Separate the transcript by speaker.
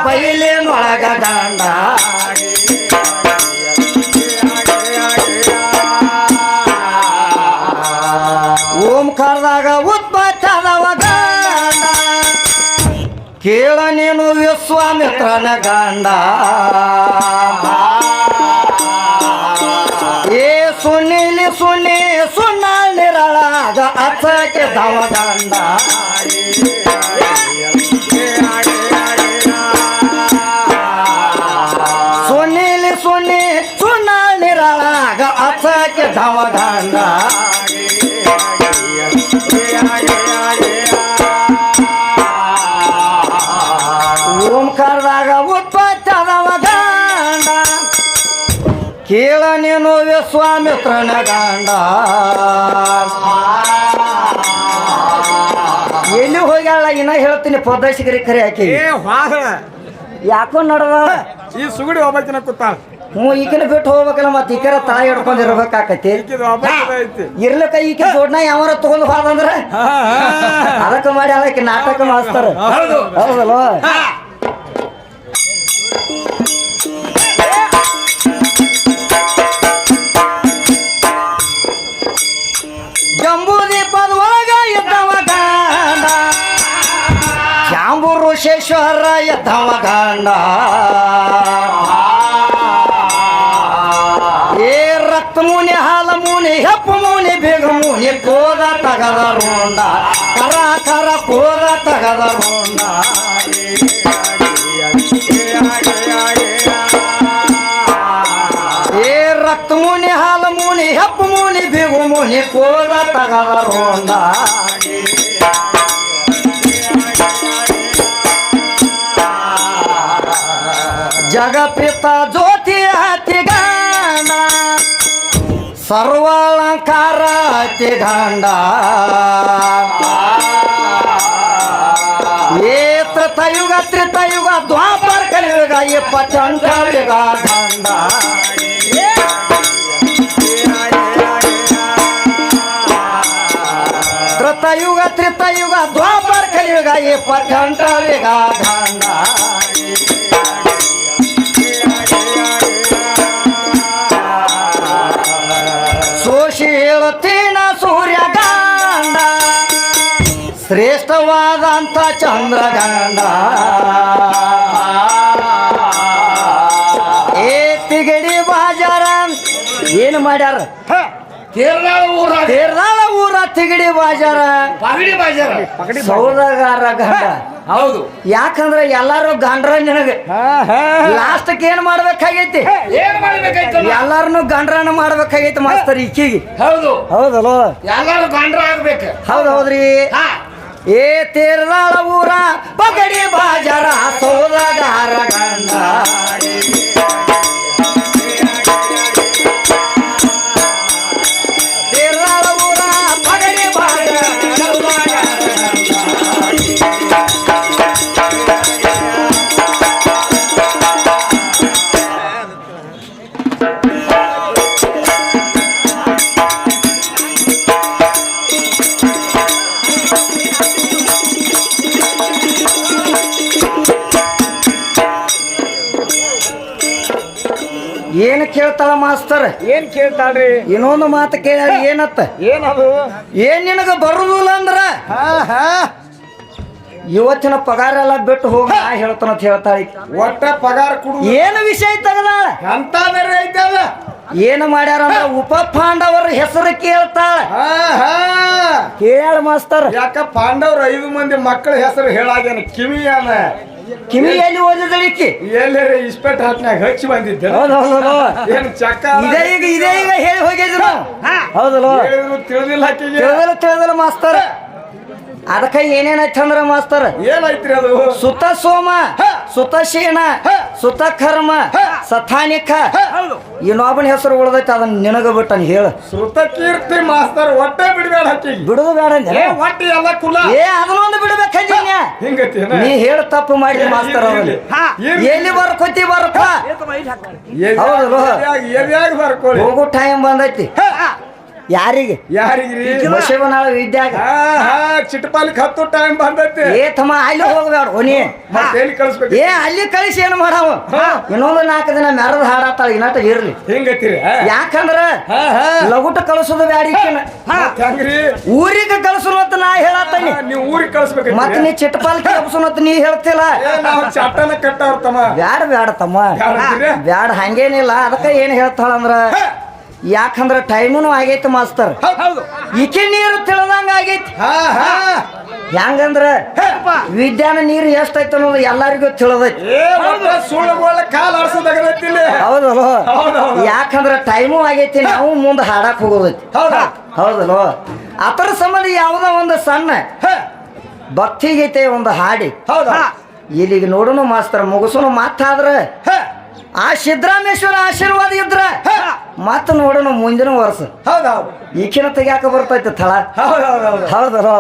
Speaker 1: ಬೈಲಿನೊಳಗ ಗಂಡ ಓಂಕಾರದಾಗ ಉತ್ಪತ್ತದವ ಗಂಡ ಕೇಳ ನೀನು ವಿಶ್ವಾಮಿತ್ರನ ಗಂಡ ಏ ಸುನಿಲಿ ಸುನಿ ಸುಣ್ಣ ನಿರಳಾಗ ಅಚ್ಚಕ್ಕೆ ದವ ಗಂಡ ಸುನಿಲಿ ಸುನಿ ಸುಣ್ಣ ನಿರಳಾಗ ಅಚ್ಚಕ್ಕೆ ದವ ಗಂಡ ಓಂಕಾರದಾಗ ಉತ್ಪತ್ತದವ ಗಂಡ ಕೇಳ ನೀನು ವಿಶ್ವಾಮಿತ್ರನ ಗಂಡ ಎಲ್ಲಿ ಹೋಗ್ಯಾಳ ಇನ್ನ ಹೇಳ್ತೀನಿ ಪದಶಿಗರಿ ಖರೆ ಹಾಕಿ ಯಾಕೋ ನಡದ
Speaker 2: ಈ ಸುಗುಡಿ ಹೋಗ್ಬೇಕಿನ ಕೂತಾಳ
Speaker 1: ಈಗಿನ ಬಿಟ್ಟು ಹೋಗ್ಬೇಕಲ್ಲ ಮತ್ತೆ ಈಕರ ತಾಯಿ ಹಿಡ್ಕೊಂಡಿರ್ಬೇಕಾಕತಿ ಇರ್ಲಕ್ಕ ಈಕ ಜೋಡ್ನ ಯಾವಾರ ತಗೊಂಡ್ ಹೋದಂದ್ರ ಅದಕ್ಕ ಮಾಡಿ ಅದಕ್ಕೆ ನಾಟಕ ಮಾಡಿಸ್ತಾರ ಹೌದಲ್ವ ಜಂಬೂದೀಪದ ಒಳಗ ಇದ್ದವ ಗಂಡ ಜಾಂಬೂ ಋಷೇಶ್ವರ ಇದ್ದವ ಗಂಡ ಏ ರಕ್ತ ಮುನಿ ಹಾಲ ಮುನಿ ಹೆಪ್ಪ ಮುನಿ ಬೇಗ ಮುನಿ ಕೋದ ತಗದ ರೋಂಡ ಕರ ಕರ ಕೋದ ತಗದ ರೋಂಡ ಏ ರಕ್ತ ಮುನಿ ಹಾಲ ಮುನಿ ಹೆಪ್ಪ ಮುನಿ ಬೇಗ ಮುನಿ ಕೋದ ತಗದ ರೋಂಡ ಜಗಪಿತ ಜ್ಯೋತಿ ಹತಿ ಗಂಡ ಸರ್ವಾಲಂಕಾರ ಹತಿ ಗಂಡ ಏ ತ್ರತಯುಗ ತ್ರಿತಯುಗ ದ್ವಾಪರ ಕಲಿಯುಗ ಇಪ್ಪತ್ತಂಟ ಯುಗ ಗಂಡ ತ್ರತಯುಗ ತ್ರಿತಯುಗ ದ್ವಾಪರ ಕಲಿಯುಗ ಇಪ್ಪತ್ತಂಟ ಯುಗ ಗಂಡ ಸೋಷಿ ಹೇಳುತ್ತೀನ ಸೂರ್ಯ ಗಂಡ ಶ್ರೇಷ್ಠವಾದಂಥ ಚಂದ್ರ ಗಂಡ ಏ ತಿಗಡಿ ಬಾಜಾರ ಏನು ಮಾಡ್ಯಾರ ತೇರ್ನಾಳ ಊರ ತಿಗಡಿ ಬಾಜಾರ ಸೌದಗಾರ ಗಂಡ
Speaker 2: ಹೌದು
Speaker 1: ಯಾಕಂದ್ರೆ ಎಲ್ಲಾರು ಗಂಡ್ರ ನಿನಗ ಲಾಸ್ಟಕ್ ಏನ್ ಮಾಡ್ಬೇಕಾಗೈತಿ ಎಲ್ಲಾರನು ಗಂಡ್ರನ ಮಾಡ್ಬೇಕಾಗೈತಿ ಮಾಸ್ತರ್ ಈಕಿಗೆ
Speaker 2: ಹೌದು
Speaker 1: ಹೌದಲ್ವ
Speaker 2: ಎಲ್ಲಾರು ಗಂಡ್ರ ಆಗ್ಬೇಕು
Speaker 1: ಹೌದೌದ್ರಿ ಏ ತೇರ್ನಾಳ ಊರ ಪಗಡಿ ಬಾಜಾರ ಸೌದಗಾರ ಗಂಡ ಏನ್ ಕೇಳ್ತಾಳ ಮಾಸ್ತರ್
Speaker 2: ಏನ್ ಕೇಳ್ತಾಳ್ರಿ
Speaker 1: ಇನ್ನೊಂದು ಮಾತು ಕೇಳ ಏನತ್ತ
Speaker 2: ಏನದು
Speaker 1: ಏನ್ ನಿನಗ ಬರುದಿಲ್ಲ ಅಂದ್ರ ಇವತ್ತಿನ ಪಗಾರ ಎಲ್ಲ ಬಿಟ್ಟು ಹೋಗ ನಾ ಹೇಳ್ತಾನಂತ ಹೇಳ್ತಾಳ
Speaker 2: ಒಟ್ಟ ಪಗಾರ ಕೊಡು
Speaker 1: ಏನು ವಿಷಯ ತೆಗದಾಳ
Speaker 2: ಅಂತ ಬೇರೆ ಐತದ
Speaker 1: ಏನು ಮಾಡ್ಯಾರ ಅಂದ್ರ ಉಪ ಪಾಂಡವರ ಹೆಸರು ಕೇಳ್ತಾಳ ಕೇಳ ಮಾಸ್ತರ್
Speaker 2: ಯಾಕ ಪಾಂಡವ್ರ 5 ಮಂದಿ ಮಕ್ಕಳ ಹೆಸರು ಹೇಳಾಗೇನ ಕಿವಿಯಾನ
Speaker 1: ಕಿವಿಯಲ್ಲಿ ಓದಿದಳಿಕ್ಕಿ
Speaker 2: ಎಲ್ಲರ ಇಸ್ಪೆಟ್ ಹಾಕ್ನಾಗ ಹಚ್ಚಿ ಬಂದಿದ್ದೆ ಏನು ಚಕ್ಕ
Speaker 1: ಇದೇ ಈಗ ಹೇಳಿ ಹೋಗಿದ್ರು ನಾವು ಹೌದಲ್ವ
Speaker 2: ತಿಳಿದಿಲ್ಲ
Speaker 1: ತಿಳಿದಿಲ್ಲ ಮಾಸ್ತರ್ ಅದಕ್ಕ ಏನೇನೈತಿ ಅಂದ್ರ ಮಾಸ್ತರ್
Speaker 2: ಏನೈತ್ರಿ ಅದು
Speaker 1: ಸುತ ಸೋಮ ಸುತ ಶೇನ ಸುತ ಕರ್ಮ ಸಥಾನಿಕ ಇನ್ನೊಬ್ಬನ ಹೆಸರು ಉಳ್ದೈತಿ ಅದನ್ನ ನಿನಗ ಬಿಟ್ಟನ್ ಹೇಳ
Speaker 2: ಶ್ರುತ ಕೀರ್ತಿ ಮಾಸ್ತರ್ ಒಟ್ಟೆ ಬಿಡಬೇಡ ಹಾಕಿ
Speaker 1: ಬಿಡುದು ಬೇಡ
Speaker 2: ಒಟ್ಟಿ ಎಲ್ಲ ಕುಲ
Speaker 1: ಅದನ್ನೊಂದು ಬಿಡ್ಬೇಕಂದಿನ
Speaker 2: ಹಿಂಗತಿ
Speaker 1: ನೀ ಹೇಳ ತಪ್ಪು ಮಾಡಿದ ಮಾಸ್ತರ್ ಅವ್ರಲ್ಲಿ ಎಲ್ಲಿ ಬರ್ಕೋತಿ ಬರ್ಕೋ ಹೌದಲ್ವ
Speaker 2: ಬರ್ಕೊಳ್ಳಿ
Speaker 1: ಹೋಗೋ ಟೈಮ್ ಬಂದೈತಿ ಯಾರಿಗೆ
Speaker 2: ಯಾರಿಗ್ರಿ
Speaker 1: ಬಸವನಾಳ ವಿದ್ಯಾಗ
Speaker 2: ಚಿಟಪಾಲಿಕ್ ಹತ್ತು ಟೈಮ್ ಬಂದೈತಿ
Speaker 1: ಏ ತಮ್ಮ ಅಲ್ಲಿ ಹೋಗ್ಬೇಡ ನೀ
Speaker 2: ಮತ್ತೆ ಎಲ್ಲಿ ಕಳಿಸ್ಬೇಕು
Speaker 1: ಏ ಅಲ್ಲಿ ಕಳಿಸಿ ಏನು ಮಾಡವ ಇನ್ನೊಂದು 4 ದಿನ ಮೆರದ ಹಾಡಾತಾಳ ಇನ್ನಾಟ ಇರ್ಲಿ
Speaker 2: ಹಿಂಗತ್ತೀರಿ
Speaker 1: ಯಾಕಂದ್ರ ಲಗುಟ ಕಳಿಸೋದು ಬ್ಯಾಡಿಕಿನ
Speaker 2: ಹೆಂಗ್ರಿ
Speaker 1: ಊರಿಗೆ ಕಳಿಸೋನು ಅಂತ ನಾ ಹೇಳತ್ತೀನಿ
Speaker 2: ನೀವು ಊರಿಗೆ ಕಳಿಸ್ಬೇಕು
Speaker 1: ಮತ್ ನೀ ಚಿಟ್ಟಪಾಲ್ಕಿ ಹಬ್ಸೋನು ಅಂತ ನೀ ಹೇಳ್ತಿಲ್ಲ
Speaker 2: ನಾವು ಚಟ್ಟನ ಕಟ್ಟವ್ರ ತಮ್ಮ
Speaker 1: ಬ್ಯಾಡ ತಮ್ಮ ಬ್ಯಾಡ ಹಂಗೇನಿಲ್ಲ ಅದಕ್ಕ ಏನ್ ಹೇಳ್ತಾಳಂದ್ರ ಯಾಕಂದ್ರ ಟೈಮುನು ಆಗೈತಿ ಮಾಸ್ತರ್ ಈಕೆ ನೀರು ತಿಳದಂಗ ಆಗೈತಿ ಹೆಂಗಂದ್ರ ವಿದ್ಯಾನ ನೀರು ಎಷ್ಟೈತ ಅನ್ನೋದು ಎಲ್ಲರಿಗೂ ತಿಳಿದೈತಿ
Speaker 2: ಸುಳ್ಳುಗಳ ಕಾಲ ಆಡ್ಸೋದಾಗೈತಿ
Speaker 1: ಹೌದಲ್ವ ಯಾಕಂದ್ರ ಟೈಮು ಆಗೈತಿ ನಾವು ಮುಂದೆ ಹಾಡಕ್ ಹೋಗೋದೈತಿ ಹೌದಲ್ವ ಅದರ ಸಂಬಂಧ ಯಾವ್ದೋ ಒಂದು ಸಣ್ಣ ಭಕ್ತಿಗೈತೆ ಒಂದು ಹಾಡಿ ಇಲ್ಲಿಗೆ ನೋಡೋನು ಮಾಸ್ತರ್ ಮುಗಿಸೋನು ಮಾತಾದ್ರ ಆ ಸಿದ್ದರಾಮೇಶ್ವರ ಆಶೀರ್ವಾದ ಇದ್ರ ಮತ್ತ ನೋಡೋಣ ಮುಂದಿನ ವರ್ಷ ಈಕಿನ ತೆಗ್ಯಾಕ ಬರ್ತೈತೆ ಥಳ ಹೌದಲ್ವ